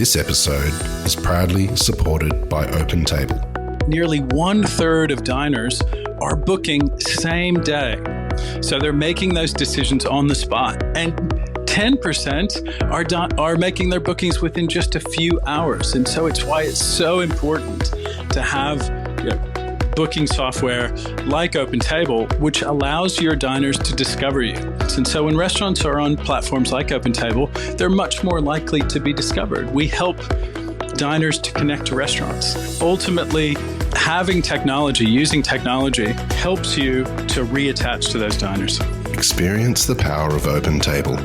This episode is proudly supported by OpenTable. Nearly 1/3 of diners are booking same day. So they're making those decisions on the spot. And 10% are making their bookings within just a few hours. And so it's why it's so important to have booking software like OpenTable, which allows your diners to discover you. And so when restaurants are on platforms like OpenTable, they're much more likely to be discovered. We help diners to connect to restaurants. Ultimately, having technology, using technology, helps you to reattach to those diners. Experience the power of OpenTable.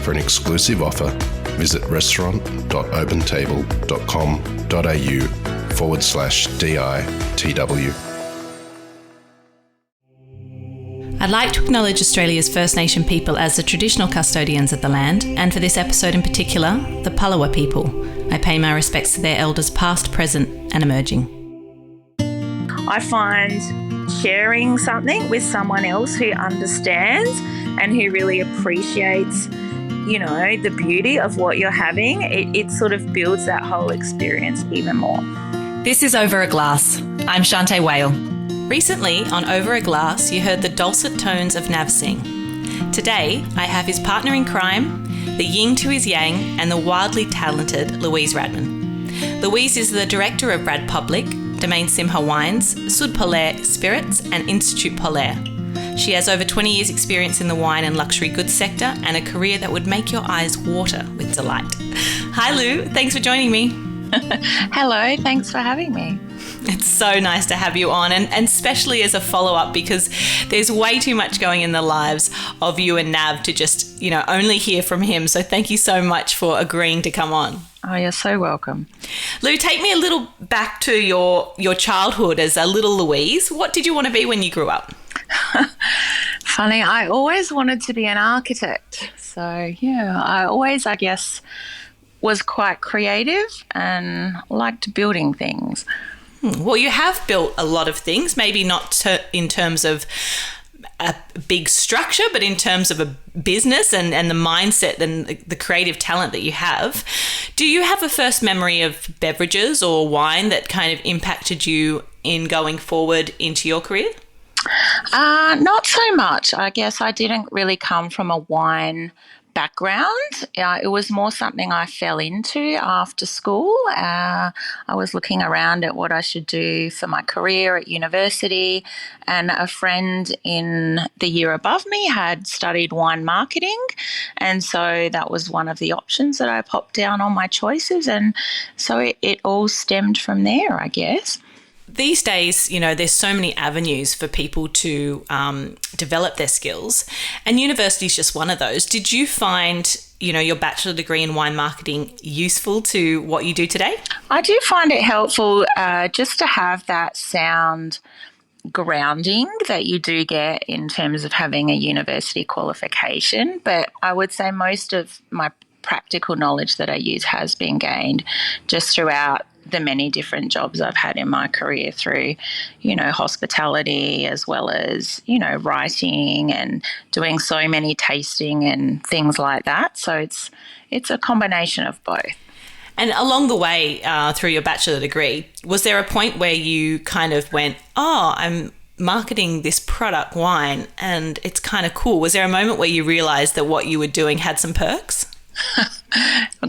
For an exclusive offer, visit restaurant.opentable.com.au/DITW. I'd like to acknowledge Australia's First Nation people as the traditional custodians of the land, and for this episode in particular, the Palawa people. I pay my respects to their elders past, present and emerging. I find sharing something with someone else who understands and who really appreciates, the beauty of what you're having, it sort of builds that whole experience even more. This is Over a Glass. I'm Shanteh Wale. Recently, on Over a Glass, you heard the dulcet tones of Nav Singh. Today, I have his partner in crime, the ying to his yang, and the wildly talented Louise Radman. Louise is the director of Radpublic, Domaine Simha Wines, Sud Polaire Spirits, and Institut Polaire. She has over 20 years' experience in the wine and luxury goods sector and a career that would make your eyes water with delight. Hi Lou, thanks for joining me. Hello, thanks for having me. It's so nice to have you on, and especially as a follow-up, because there's way too much going in the lives of you and Nav to just, only hear from him. So thank you so much for agreeing to come on. Oh, you're so welcome. Lou, take me a little back to your childhood as a little Louise. What did you want to be when you grew up? Funny, I always wanted to be an architect. So, I always, was quite creative and liked building things. Well, you have built a lot of things, maybe not in terms of a big structure, but in terms of a business and the mindset and the creative talent that you have. Do you have a first memory of beverages or wine that kind of impacted you in going forward into your career? Not so much. I guess I didn't really come from a wine background. It was more something I fell into after school. I was looking around at what I should do for my career at university, and a friend in the year above me had studied wine marketing, and so that was one of the options that I popped down on my choices, and so it all stemmed from there, I guess. These days, there's so many avenues for people to develop their skills, and university is just one of those. Did you find, your bachelor degree in wine marketing useful to what you do today? I do find it helpful just to have that sound grounding that you do get in terms of having a university qualification, but I would say most of my practical knowledge that I use has been gained just throughout the many different jobs I've had in my career through, hospitality as well as, writing and doing so many tasting and things like that. So it's a combination of both. And along the way through your bachelor degree, was there a point where you kind of went, I'm marketing this product wine and it's kind of cool? Was there a moment where you realised that what you were doing had some perks?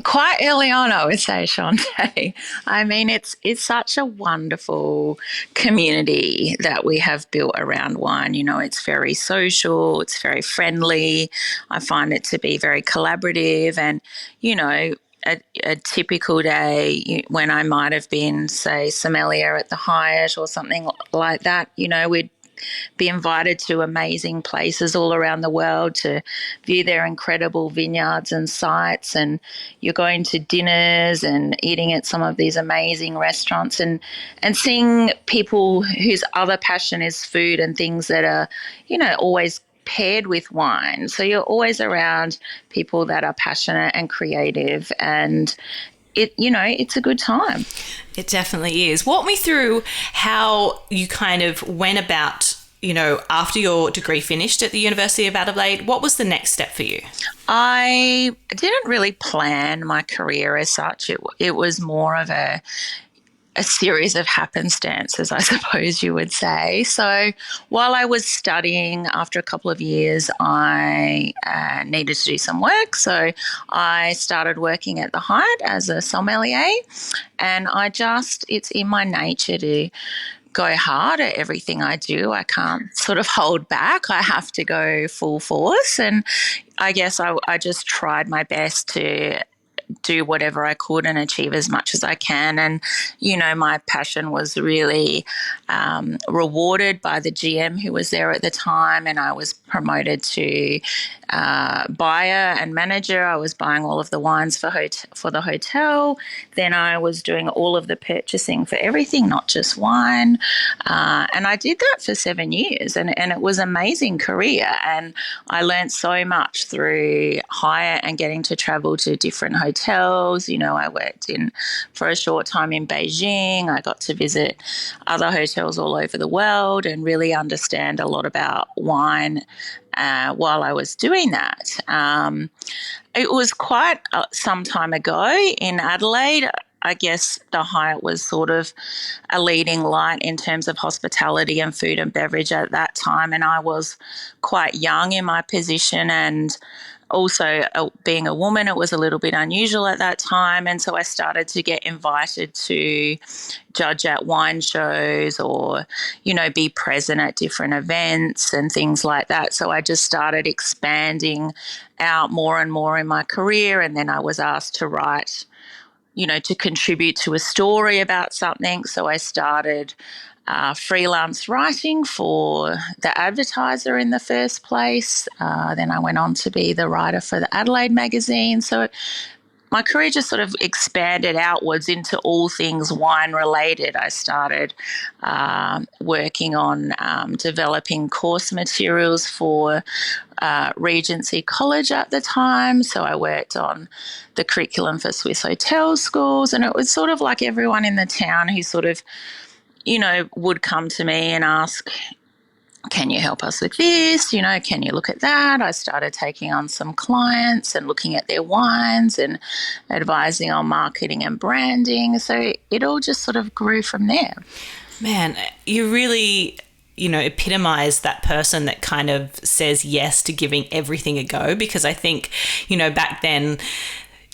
Quite early on, I would say, Shanteh. I mean, it's such a wonderful community that we have built around wine. It's very social, it's very friendly. I find it to be very collaborative, and, a typical day when I might have been, say, sommelier at the Hyatt or something like that, we'd be invited to amazing places all around the world to view their incredible vineyards and sites, and you're going to dinners and eating at some of these amazing restaurants and seeing people whose other passion is food and things that are, always paired with wine. So you're always around people that are passionate and creative, and it's a good time. It definitely is. Walk me through how you kind of went about after your degree finished at the University of Adelaide, what was the next step for you? I didn't really plan my career as such. It was more of a series of happenstances, I suppose you would say. So while I was studying, after a couple of years, I needed to do some work. So I started working at the Hyatt as a sommelier, and it's in my nature to go hard at everything I do. I can't sort of hold back. I have to go full force. And I guess I just tried my best to do whatever I could and achieve as much as I can. And, my passion was really rewarded by the GM who was there at the time, and I was promoted to buyer and manager. I was buying all of the wines for the hotel. Then I was doing all of the purchasing for everything, not just wine. And I did that for 7 years, and it was an amazing career. And I learned so much through Hyatt and getting to travel to different hotels. I worked for a short time in Beijing. I got to visit other hotels all over the world and really understand a lot about wine while I was doing that. It was quite some time ago in Adelaide. I guess the Hyatt was sort of a leading light in terms of hospitality and food and beverage at that time, and I was quite young in my position, and also being a woman, it was a little bit unusual at that time. And so I started to get invited to judge at wine shows or, be present at different events and things like that. So I just started expanding out more and more in my career. And then I was asked to write, to contribute to a story about something. So I started freelance writing for the Advertiser in the first place. Then I went on to be the writer for the Adelaide magazine. So my career just sort of expanded outwards into all things wine related. I started working on developing course materials for Regency College at the time. So I worked on the curriculum for Swiss hotel schools, and it was sort of like everyone in the town who sort of would come to me and ask, can you help us with this? Can you look at that? I started taking on some clients and looking at their wines and advising on marketing and branding. So it all just sort of grew from there. Man, you really, epitomize that person that kind of says yes to giving everything a go, because I think, back then,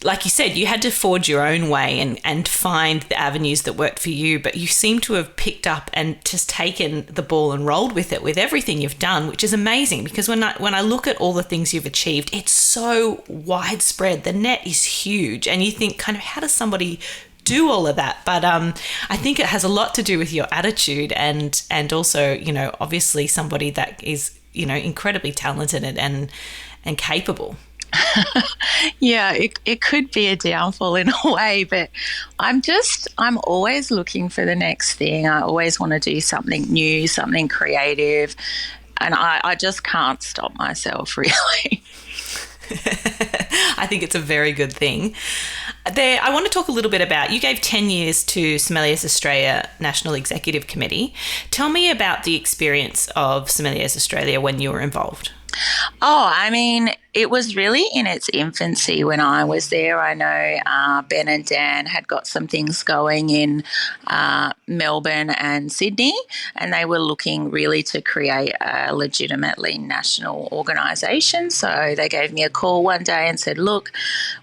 like you said, you had to forge your own way and find the avenues that worked for you, but you seem to have picked up and just taken the ball and rolled with it with everything you've done, which is amazing, because when I look at all the things you've achieved, it's so widespread. The net is huge, and you think kind of, how does somebody do all of that? But I think it has a lot to do with your attitude and also, obviously somebody that is, incredibly talented and capable. Yeah, it could be a downfall in a way, but I'm always looking for the next thing. I always want to do something new, something creative, and I just can't stop myself, really. I think it's a very good thing. I want to talk a little bit about, you gave 10 years to Sommeliers Australia National Executive Committee. Tell me about the experience of Sommeliers Australia when you were involved. Oh, I mean, it was really in its infancy when I was there. I know Ben and Dan had got some things going in Melbourne and Sydney, and they were looking really to create a legitimately national organisation. So they gave me a call one day and said, look,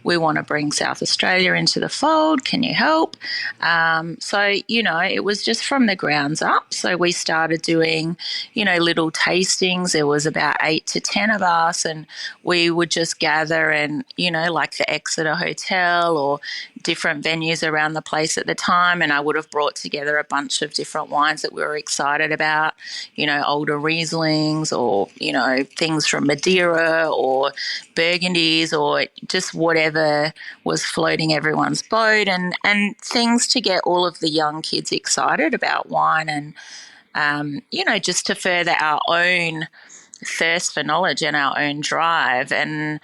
we want to bring South Australia into the fold. Can you help? So, it was just from the grounds up. So we started doing, little tastings. There was about 8 to 10 of us, and we would just gather and, like the Exeter Hotel or different venues around the place at the time, and I would have brought together a bunch of different wines that we were excited about, older Rieslings or, things from Madeira or Burgundies or just whatever was floating everyone's boat, and things to get all of the young kids excited about wine and, just to further our own thirst for knowledge and our own drive. And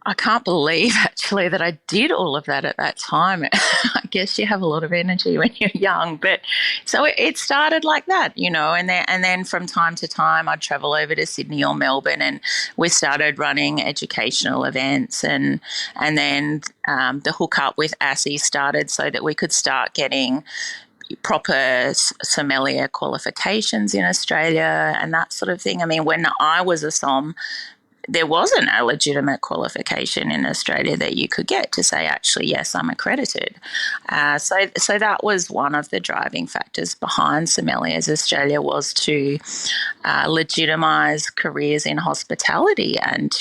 I can't believe actually that I did all of that at that time. I guess you have a lot of energy when you're young, but so it started like that, and then from time to time I'd travel over to Sydney or Melbourne, and we started running educational events, and then the hookup with ASSI started so that we could start getting proper sommelier qualifications in Australia and that sort of thing. I mean, when I was a som, there wasn't a legitimate qualification in Australia that you could get to say, actually, yes, I'm accredited. So that was one of the driving factors behind Sommeliers Australia, was to legitimise careers in hospitality and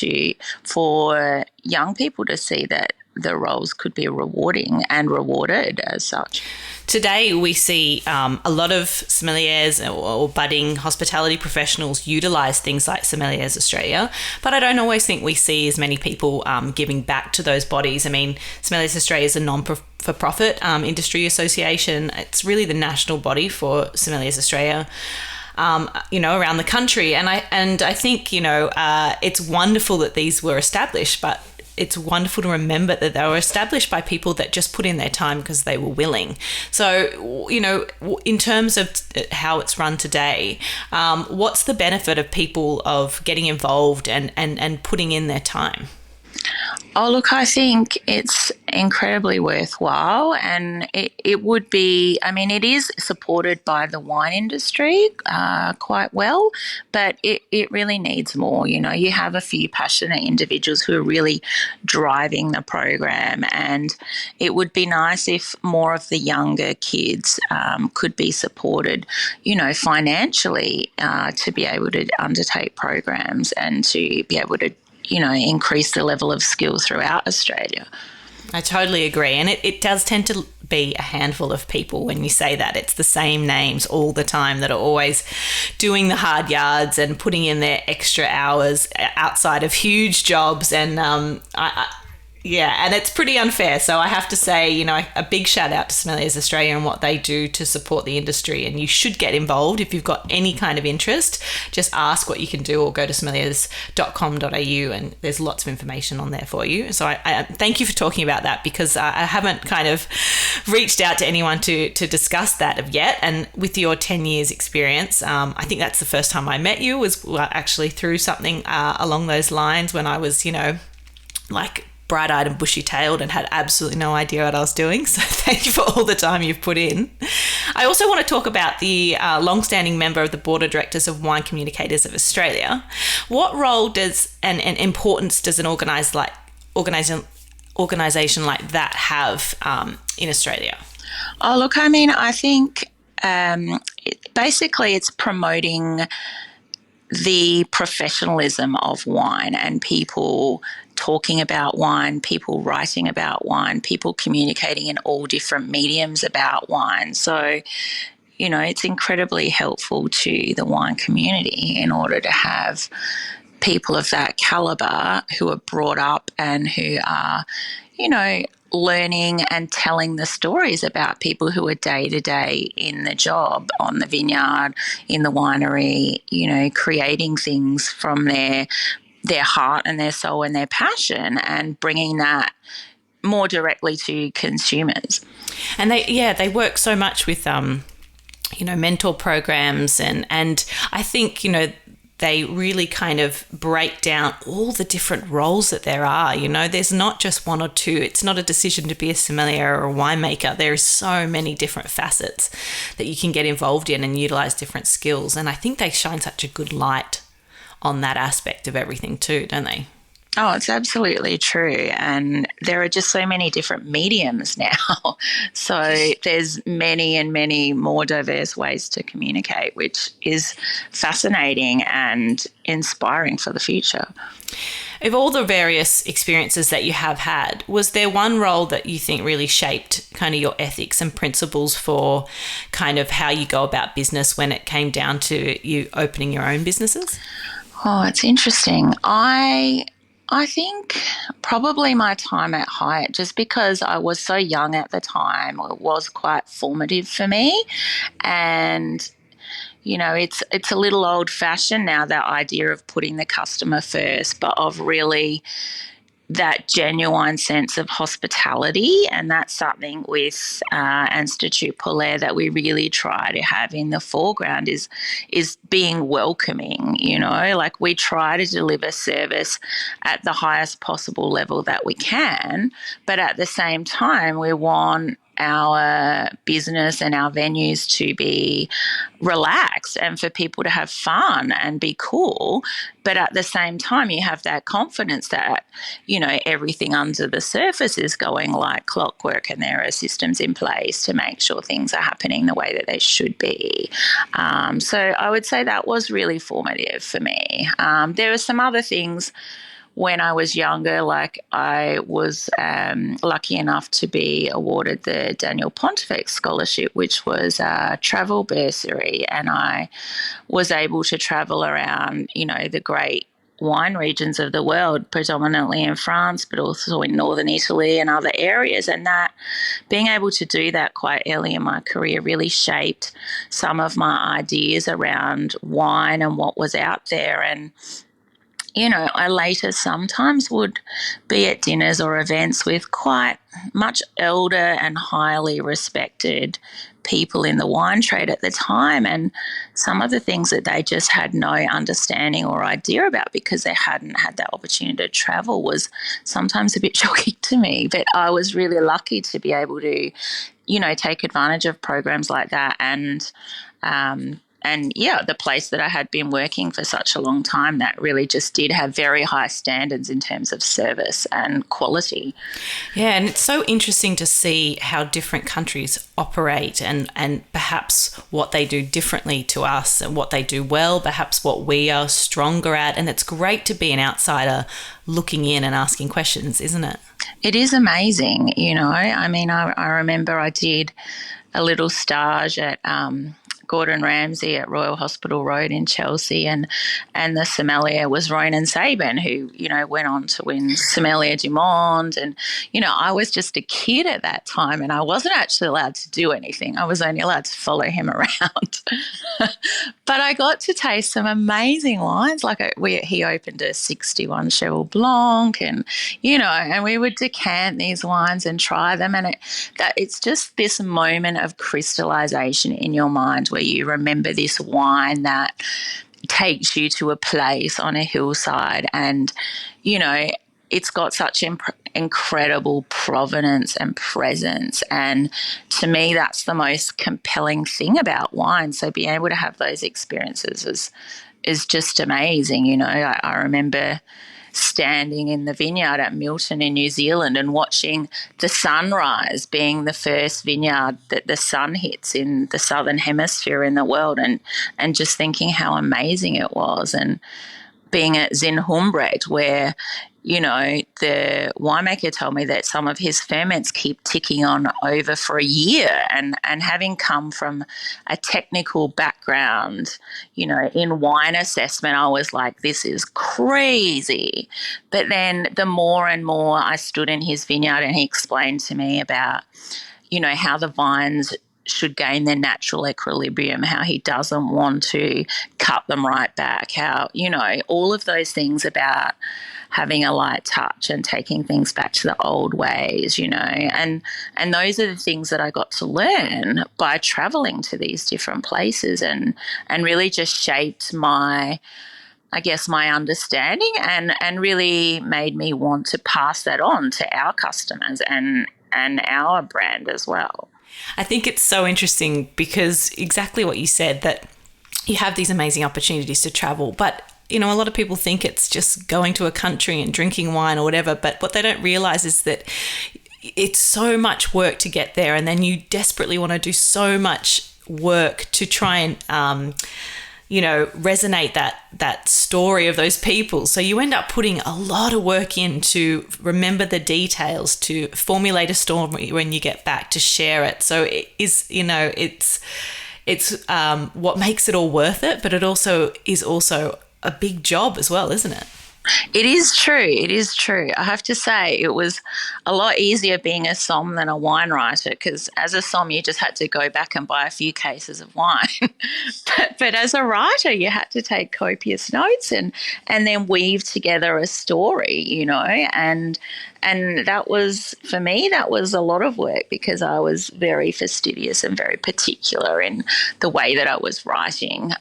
for young people to see that the roles could be rewarding and rewarded as such. Today, we see a lot of sommeliers or budding hospitality professionals utilise things like Sommeliers Australia, but I don't always think we see as many people giving back to those bodies. I mean, Sommeliers Australia is a non-for-profit industry association. It's really the national body for Sommeliers Australia. Around the country, and I think it's wonderful that these were established, but it's wonderful to remember that they were established by people that just put in their time because they were willing. So, in terms of how it's run today, what's the benefit of people of getting involved and putting in their time? Oh, look, I think it's incredibly worthwhile, and it would be, I mean, it is supported by the wine industry quite well, but it really needs more. You have a few passionate individuals who are really driving the program, and it would be nice if more of the younger kids could be supported, financially to be able to undertake programs and to be able to increase the level of skill throughout Australia. I totally agree. And it does tend to be a handful of people when you say that. It's the same names all the time that are always doing the hard yards and putting in their extra hours outside of huge jobs. And and it's pretty unfair. So I have to say, a big shout out to Sommeliers Australia and what they do to support the industry. And you should get involved if you've got any kind of interest. Just ask what you can do or go to sommeliers.com.au, and there's lots of information on there for you. So I thank you for talking about that, because I haven't kind of reached out to anyone to discuss that yet. And with your 10 years experience, I think that's the first time I met you was actually through something along those lines when I was, bright-eyed and bushy-tailed and had absolutely no idea what I was doing. So thank you for all the time you've put in. I also want to talk about the long-standing member of the Board of Directors of Wine Communicators of Australia. What role does and importance does an organisation like that have in Australia? Oh, look, I mean, I think basically it's promoting the professionalism of wine and people talking about wine, people writing about wine, people communicating in all different mediums about wine. So, it's incredibly helpful to the wine community in order to have people of that calibre who are brought up and who are, learning and telling the stories about people who are day to day in the job, on the vineyard, in the winery, creating things from their heart and their soul and their passion, and bringing that more directly to consumers. And they work so much with mentor programs, and I think they really kind of break down all the different roles that there are. There's not just one or two. It's not a decision to be a sommelier or a winemaker. There are so many different facets that you can get involved in and utilize different skills. And I think they shine such a good light on that aspect of everything too, don't they? Oh, it's absolutely true. And there are just so many different mediums now. So there's many and many more diverse ways to communicate, which is fascinating and inspiring for the future. Of all the various experiences that you have had, was there one role that you think really shaped kind of your ethics and principles for kind of how you go about business when it came down to you opening your own businesses? Oh, it's interesting. I think probably my time at Hyatt, just because I was so young at the time, it was quite formative for me. And, it's a little old-fashioned now, that idea of putting the customer first, but of really that genuine sense of hospitality, and that's something with Institut Polaire that we really try to have in the foreground is being welcoming. Like, we try to deliver service at the highest possible level that we can, but at the same time we want our business and our venues to be relaxed and for people to have fun and be cool. But at the same time, you have that confidence that, everything under the surface is going like clockwork, and there are systems in place to make sure things are happening the way that they should be. So I would say that was really formative for me. There were some other things when I was younger, like I was lucky enough to be awarded the Daniel Pontifex Scholarship, which was a travel bursary, and I was able to travel around, the great wine regions of the world, predominantly in France, but also in northern Italy and other areas. And that being able to do that quite early in my career really shaped some of my ideas around wine and what was out there. And I later sometimes would be at dinners or events with quite much elder and highly respected people in the wine trade at the time, and some of the things that they just had no understanding or idea about because they hadn't had that opportunity to travel was sometimes a bit shocking to me. But I was really lucky to be able to, take advantage of programs like that, and the place that I had been working for such a long time that really just did have very high standards in terms of service and quality. Yeah, and it's so interesting to see how different countries operate and perhaps what they do differently to us and what they do well, perhaps what we are stronger at. And it's great to be an outsider looking in and asking questions, isn't it? It is amazing, I remember I did a little stage at Gordon Ramsay at Royal Hospital Road in Chelsea, and the sommelier was Ronan Sabin, who, went on to win Sommelier du Monde. And, I was just a kid at that time, and I wasn't actually allowed to do anything. I was only allowed to follow him around. But I got to taste some amazing wines. Like he opened a 61 Cheval Blanc, and, and we would decant these wines and try them. And it's just this moment of crystallization in your mind where you remember this wine that takes you to a place on a hillside, and it's got such incredible provenance and presence, and to me that's the most compelling thing about wine. So being able to have those experiences is just amazing. I remember standing in the vineyard at Milton in New Zealand and watching the sunrise, being the first vineyard that the sun hits in the southern hemisphere in the world, and just thinking how amazing it was. And being at Zinhumbrecht, where the winemaker told me that some of his ferments keep ticking on over for a year, and having come from a technical background, in wine assessment, I was like, this is crazy. But then the more and more I stood in his vineyard and he explained to me about, how the vines should gain their natural equilibrium, how he doesn't want to cut them right back, how, all of those things about having a light touch and taking things back to the old ways, and those are the things that I got to learn by traveling to these different places, and really just shaped my understanding and really made me want to pass that on to our customers and our brand as well. I think it's so interesting because exactly what you said, that you have these amazing opportunities to travel, but a lot of people think it's just going to a country and drinking wine or whatever, but what they don't realize is that it's so much work to get there, and then you desperately want to do so much work to try and resonate that story of those people. So you end up putting a lot of work in to remember the details, to formulate a story when you get back, to share it. So it is, it's what makes it all worth it, but it also is also a big job as well, isn't it? It is true. It is true. I have to say, it was a lot easier being a som than a wine writer because as a som, you just had to go back and buy a few cases of wine. but as a writer, you had to take copious notes and then weave together a story, and that was, for me, that was a lot of work because I was very fastidious and very particular in the way that I was writing.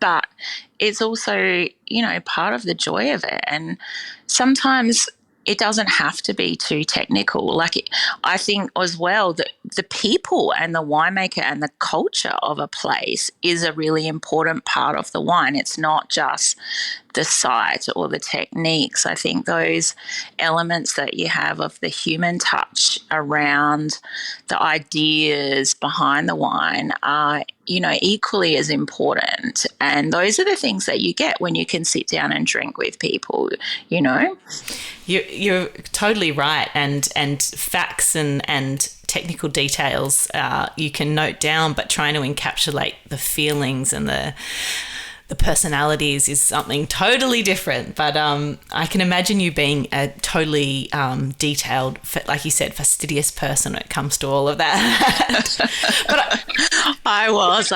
But it's also, part of the joy of it. And sometimes it doesn't have to be too technical. I think as well that the people and the winemaker and the culture of a place is a really important part of the wine. It's not just the site or the techniques. I think those elements that you have of the human touch around the ideas behind the wine are, equally as important. And those are the things that you get when you can sit down and drink with people, You're totally right, and facts and technical details you can note down, but trying to encapsulate the feelings and the personalities is something totally different. But I can imagine you being a totally detailed, like you said, fastidious person when it comes to all of that. But I was.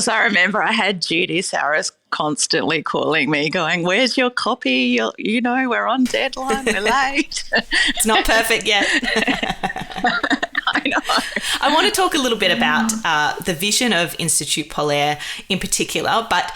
I remember I had Judy Saris constantly calling me going, "Where's your copy? We're on deadline, we're late." It's not perfect yet. I know. I want to talk a little bit about the vision of Institut Polaire in particular, but,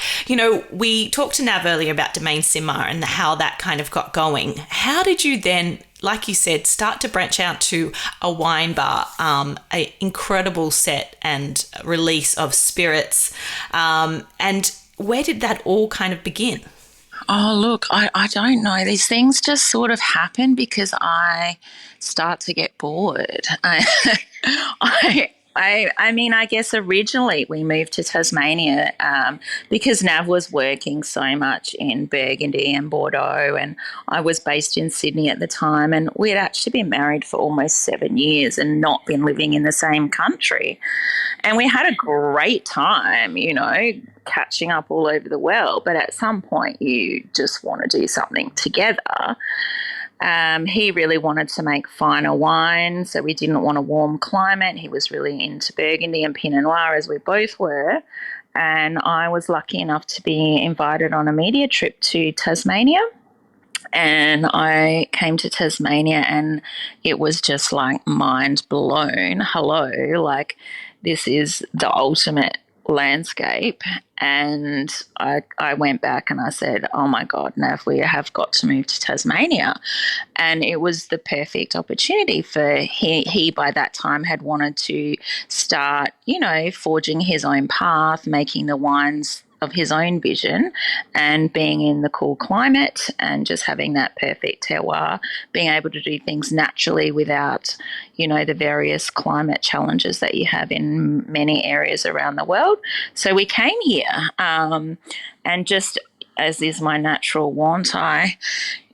we talked to Nav earlier about Domaine Simha and how that kind of got going. How did you then, like you said, start to branch out to a wine bar, an incredible set and release of spirits, and where did that all kind of begin? Oh, look, I don't know. These things just sort of happen because I start to get bored. I guess originally we moved to Tasmania because Nav was working so much in Burgundy and Bordeaux, and I was based in Sydney at the time, and we had actually been married for almost 7 years and not been living in the same country. And we had a great time, catching up all over the world, but at some point you just want to do something together. He really wanted to make finer wine, so we didn't want a warm climate. He was really into Burgundy and Pinot Noir, as we both were. And I was lucky enough to be invited on a media trip to Tasmania. And I came to Tasmania and it was just like mind blown. Hello, like this is the ultimate landscape. And I went back and I said, "Oh my God, Nav, we have got to move to Tasmania." And it was the perfect opportunity for he by that time had wanted to start, forging his own path, making the wines of his own vision, and being in the cool climate and just having that perfect terroir, being able to do things naturally without, the various climate challenges that you have in many areas around the world. So we came here, and just as is my natural want, I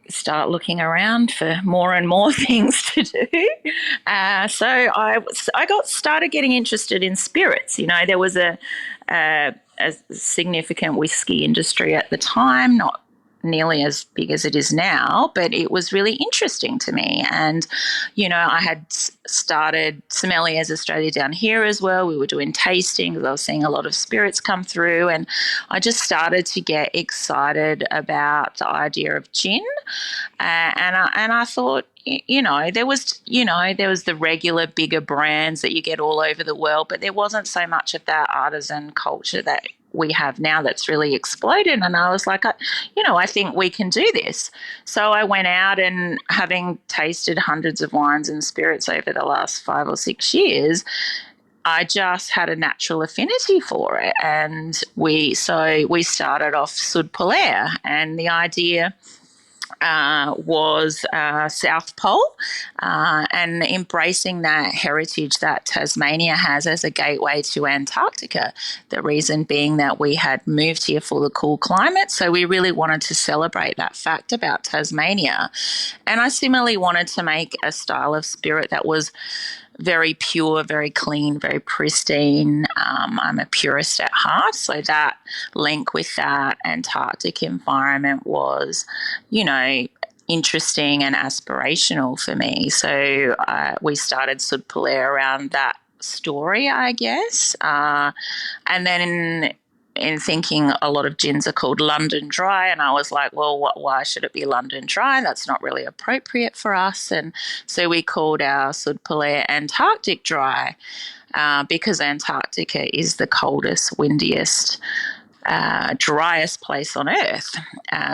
start looking around for more and more things to do. So I got started getting interested in spirits. There was a significant whiskey industry at the time, not nearly as big as it is now, but it was really interesting to me. And, I had started Sommeliers Australia down here as well. We were doing tastings. I was seeing a lot of spirits come through, and I just started to get excited about the idea of gin. And I thought, there was the regular bigger brands that you get all over the world, but there wasn't so much of that artisan culture that we have now that's really exploded. And I was like, I think we can do this. So I went out, and having tasted hundreds of wines and spirits over the last 5 or 6 years, I just had a natural affinity for it. And we started off Sud Polaire, and the idea was South Pole, and embracing that heritage that Tasmania has as a gateway to Antarctica. The reason being that we had moved here for the cool climate, so we really wanted to celebrate that fact about Tasmania. And I similarly wanted to make a style of spirit that was very pure, very clean, very pristine. I'm a purist at heart, so that link with that Antarctic environment was, interesting and aspirational for me. So we started Sud Polaire around that story, I guess. And then in thinking, a lot of gins are called London Dry, and I was like, well, why should it be London Dry? That's not really appropriate for us. And so we called our Sud Polaire Antarctic Dry, because Antarctica is the coldest, windiest, driest place on earth.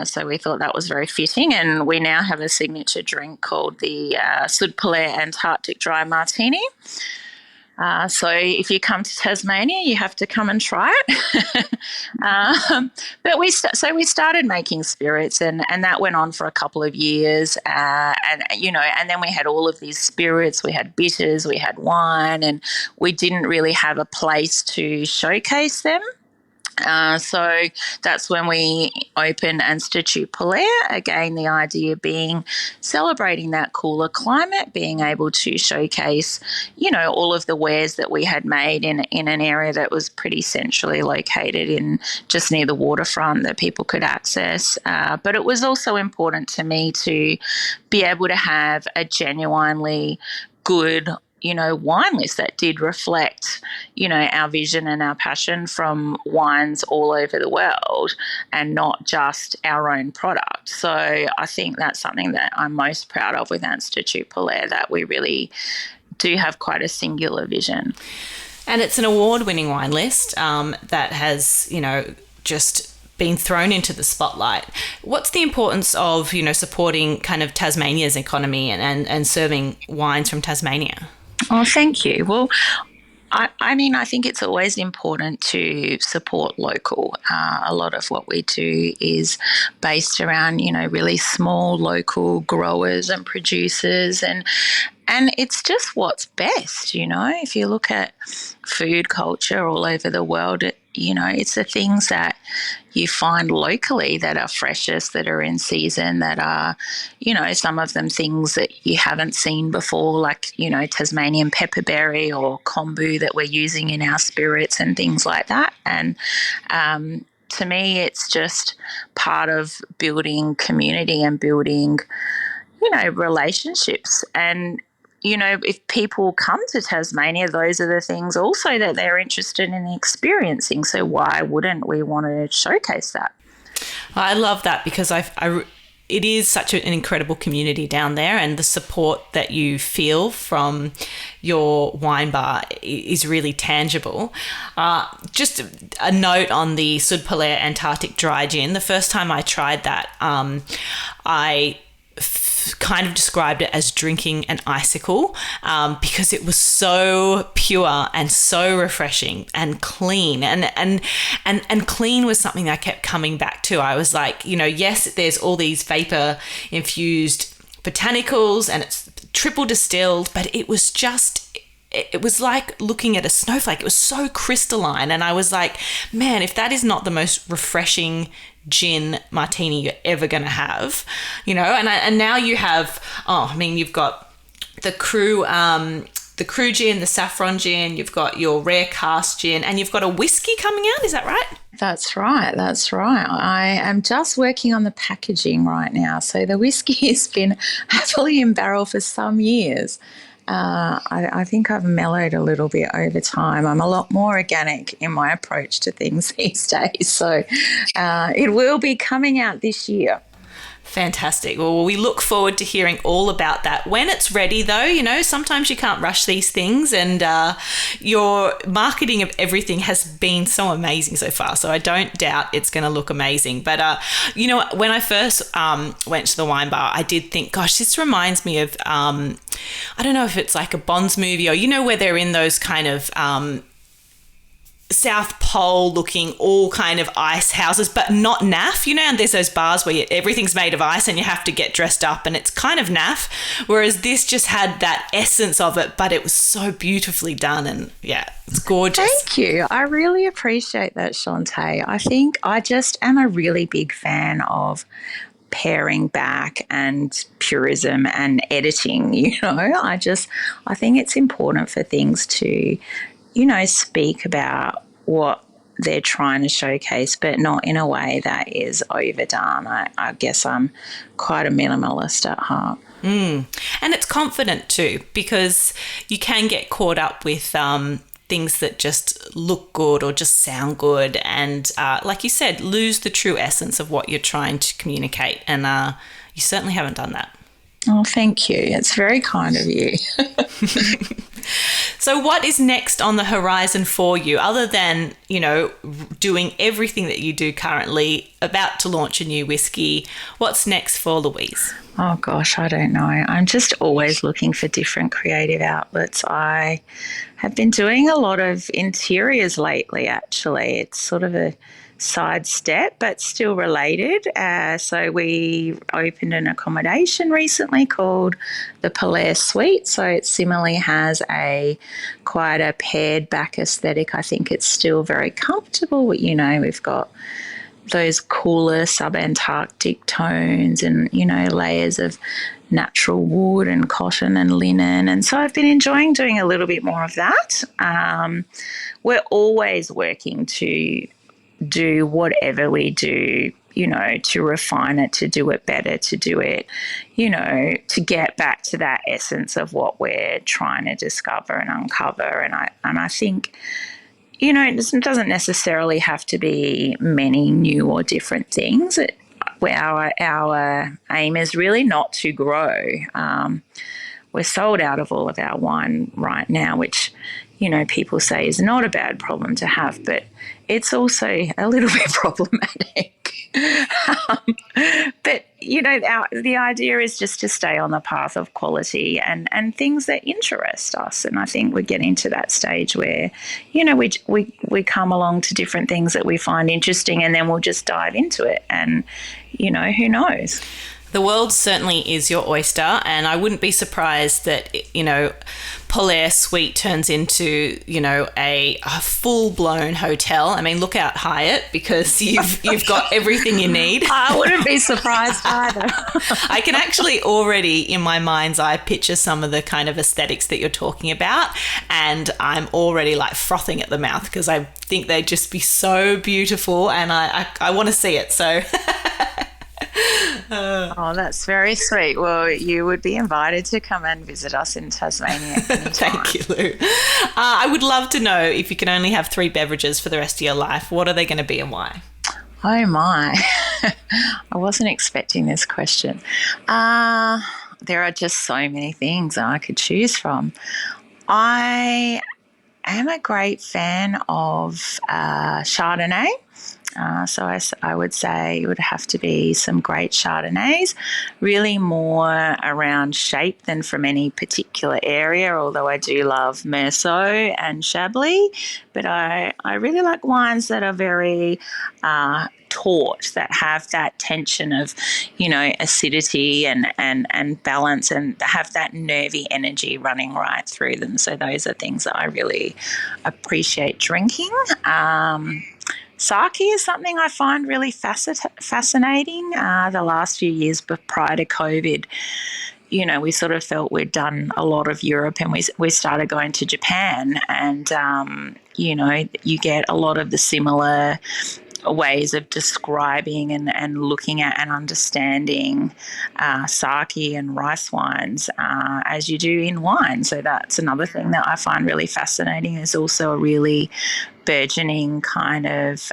So we thought that was very fitting, and we now have a signature drink called the Sud Polaire Antarctic Dry Martini. So if you come to Tasmania, you have to come and try it. But we started making spirits, and that went on for a couple of years. And then we had all of these spirits. We had bitters, we had wine, and we didn't really have a place to showcase them. So that's when we opened Institut Polaire. Again, the idea being celebrating that cooler climate, being able to showcase, all of the wares that we had made in an area that was pretty centrally located in just near the waterfront that people could access. But it was also important to me to be able to have a genuinely good wine list that did reflect, our vision and our passion from wines all over the world, and not just our own product. So I think that's something that I'm most proud of with Institut Polaire, that we really do have quite a singular vision. And it's an award-winning wine list that has, just been thrown into the spotlight. What's the importance of, supporting kind of Tasmania's economy and serving wines from Tasmania? Oh, thank you. Well, I think it's always important to support local. A lot of what we do is based around, really small local growers and producers, and it's just what's best, If you look at food culture all over the world, it's the things that you find locally that are freshest, that are in season, that are, some of them things that you haven't seen before, like, Tasmanian pepperberry or kombu that we're using in our spirits and things like that. And to me, it's just part of building community and building, relationships. And if people come to Tasmania, those are the things also that they're interested in experiencing. So why wouldn't we want to showcase that? I love that, because it is such an incredible community down there, and the support that you feel from your wine bar is really tangible. Just a note on the Sud Polaire Antarctic Dry Gin. The first time I tried that, I kind of described it as drinking an icicle, because it was so pure and so refreshing and clean, and clean was something I kept coming back to. I was like, yes, there's all these vapor infused botanicals and it's triple distilled, but it was like looking at a snowflake. It was so crystalline, and I was like, man, if that is not the most refreshing gin martini you're ever going to have, and now you have, you've got the crew gin, the saffron gin, you've got your rare cask gin, and you've got a whiskey coming out. Is that right? That's right. I am just working on the packaging right now. So the whiskey has been happily in barrel for some years. I think I've mellowed a little bit over time. I'm a lot more organic in my approach to things these days. So it will be coming out this year. Fantastic. Well, we look forward to hearing all about that. When it's ready, though, sometimes you can't rush these things, and your marketing of everything has been so amazing so far. So I don't doubt it's going to look amazing. But, when I first went to the wine bar, I did think, gosh, this reminds me of, I don't know if it's like a Bonds movie, or, where they're in those kind of South Pole looking all kind of ice houses, but not naff, and there's those bars where everything's made of ice and you have to get dressed up, and it's kind of naff, whereas this just had that essence of it, but it was so beautifully done, and yeah, it's gorgeous. Thank you. I really appreciate that, Shanteh. I think I just am a really big fan of paring back and purism and editing. I think it's important for things to, speak about what they're trying to showcase, but not in a way that is overdone. I guess I'm quite a minimalist at heart. And it's confident too, because you can get caught up with things that just look good or just sound good, and like you said, lose the true essence of what you're trying to communicate. And you certainly haven't done that. Oh, thank you. It's very kind of you. So what is next on the horizon for you, other than, doing everything that you do currently, about to launch a new whiskey? What's next for Louise? Oh, gosh, I don't know. I'm just always looking for different creative outlets. I have been doing a lot of interiors lately, actually. It's sort of a sidestep, but still related. So we opened an accommodation recently called the Polaire Suite. So it similarly has quite a pared back aesthetic. I think it's still very comfortable. We've got those cooler subantarctic tones and, layers of natural wood and cotton and linen. And so I've been enjoying doing a little bit more of that. We're always working to do whatever we do, to refine it, to do it better, to do it, to get back to that essence of what we're trying to discover and uncover. And I think, it doesn't necessarily have to be many new or different things. Our aim is really not to grow. We're sold out of all of our wine right now, which, people say is not a bad problem to have, but it's also a little bit problematic. But, the idea is just to stay on the path of quality and things that interest us. And I think we're getting to that stage where, we come along to different things that we find interesting, and then we'll just dive into it. And, who knows? The world certainly is your oyster, and I wouldn't be surprised that, Polaire Suite turns into, a full-blown hotel. I mean, look out Hyatt, because you've got everything you need. I wouldn't be surprised either. I can actually already, in my mind's eye, picture some of the kind of aesthetics that you're talking about, and I'm already like frothing at the mouth because I think they'd just be so beautiful, and I want to see it. So... Oh, that's very sweet. Well, you would be invited to come and visit us in Tasmania anytime. Thank you, Lou. I would love to know, if you can only have 3 beverages for the rest of your life, what are they going to be and why? Oh, my. I wasn't expecting this question. There are just so many things I could choose from. I am a great fan of Chardonnay. So I would say it would have to be some great Chardonnays, really more around shape than from any particular area, although I do love Meursault and Chablis. But I really like wines that are very taut, that have that tension of, acidity and balance, and have that nervy energy running right through them. So those are things that I really appreciate drinking. Sake is something I find really fascinating. The last few years prior to COVID, we sort of felt we'd done a lot of Europe, and we started going to Japan, and, you get a lot of the similar ways of describing and looking at and understanding sake and rice wines as you do in wine. So that's another thing that I find really fascinating. Is also a really burgeoning kind of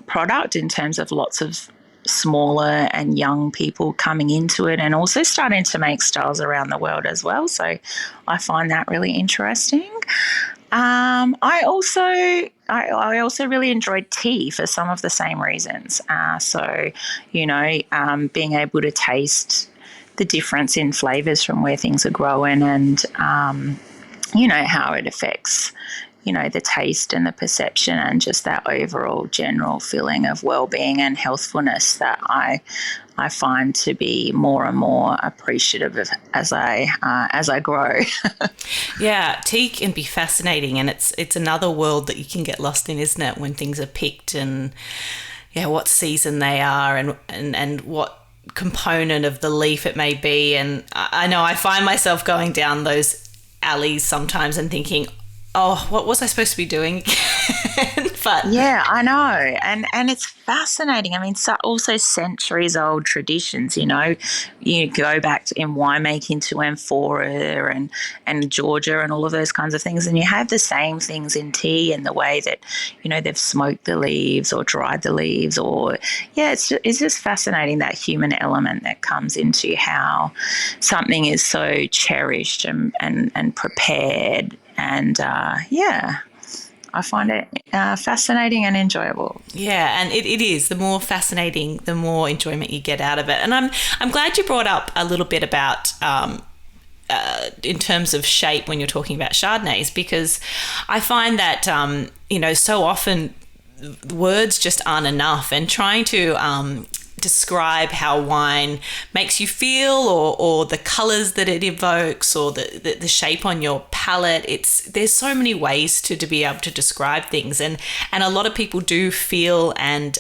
product in terms of lots of smaller and young people coming into it, and also starting to make styles around the world as well. So I find that really interesting. I also really enjoyed tea for some of the same reasons. Being able to taste the difference in flavours from where things are growing, and how it affects the taste and the perception, and just that overall general feeling of well-being and healthfulness that I find to be more and more appreciative of as I grow. Yeah, tea can be fascinating, and it's another world that you can get lost in, isn't it, when things are picked and what season they are and what component of the leaf it may be. And I know I find myself going down those alleys sometimes and thinking, oh, what was I supposed to be doing again? But yeah, I know. And it's fascinating. I mean, so also centuries old traditions, you know, you go back in winemaking to amphora and Georgia and all of those kinds of things. And you have the same things in tea and the way that, you know, they've smoked the leaves or dried the leaves or, it's just fascinating, that human element that comes into how something is so cherished and prepared. And I find it fascinating and enjoyable. Yeah, and it is. The more fascinating, the more enjoyment you get out of it. And I'm glad you brought up a little bit about in terms of shape when you're talking about Chardonnays, because I find that so often words just aren't enough, and trying to describe how wine makes you feel or the colors that it evokes or the shape on your palate. There's so many ways to be able to describe things, and a lot of people do feel and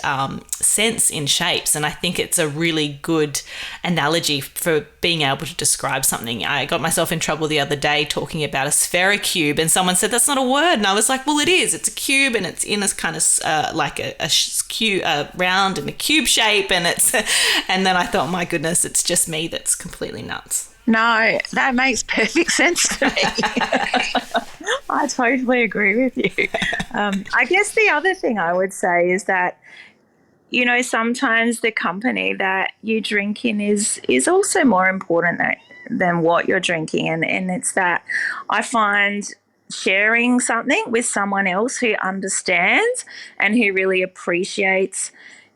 sense in shapes, and I think it's a really good analogy for being able to describe something. I got myself in trouble the other day talking about a sphericube, and someone said that's not a word, and I was like, well, it is. It's a cube, and it's in a kind of like a round and a cube shape, and then I thought, my goodness, it's just me that's completely nuts. No, that makes perfect sense to me. I totally agree with you. I guess the other thing I would say is that, you know, sometimes the company that you drink in is also more important than what you're drinking. And it's that I find sharing something with someone else who understands and who really appreciates,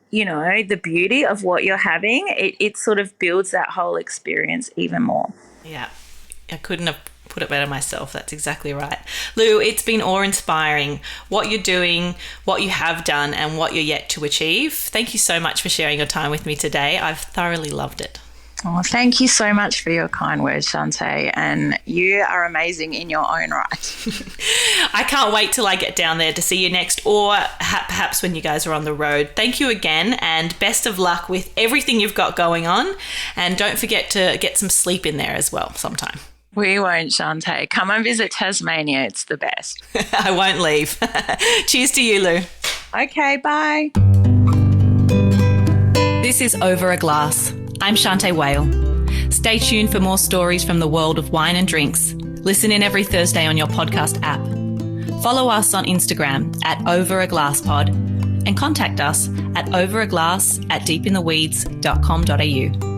you know, the beauty of what you're having, it sort of builds that whole experience even more. Yeah, I couldn't have put it better myself. That's exactly right. Lou, it's been awe-inspiring what you're doing, what you have done, and what you're yet to achieve. Thank you so much for sharing your time with me today. I've thoroughly loved it. Oh, thank you so much for your kind words, Shanteh, and you are amazing in your own right. I can't wait till I get down there to see you next, or perhaps when you guys are on the road. Thank you again, and best of luck with everything you've got going on, and don't forget to get some sleep in there as well sometime. We won't, Shanteh. Come and visit Tasmania. It's the best. I won't leave. Cheers to you, Lou. Okay, bye. This is Over a Glass. I'm Shanteh Wale. Stay tuned for more stories from the world of wine and drinks. Listen in every Thursday on your podcast app. Follow us on Instagram at overaglasspod and contact us at overaglass@deepintheweeds.com.au.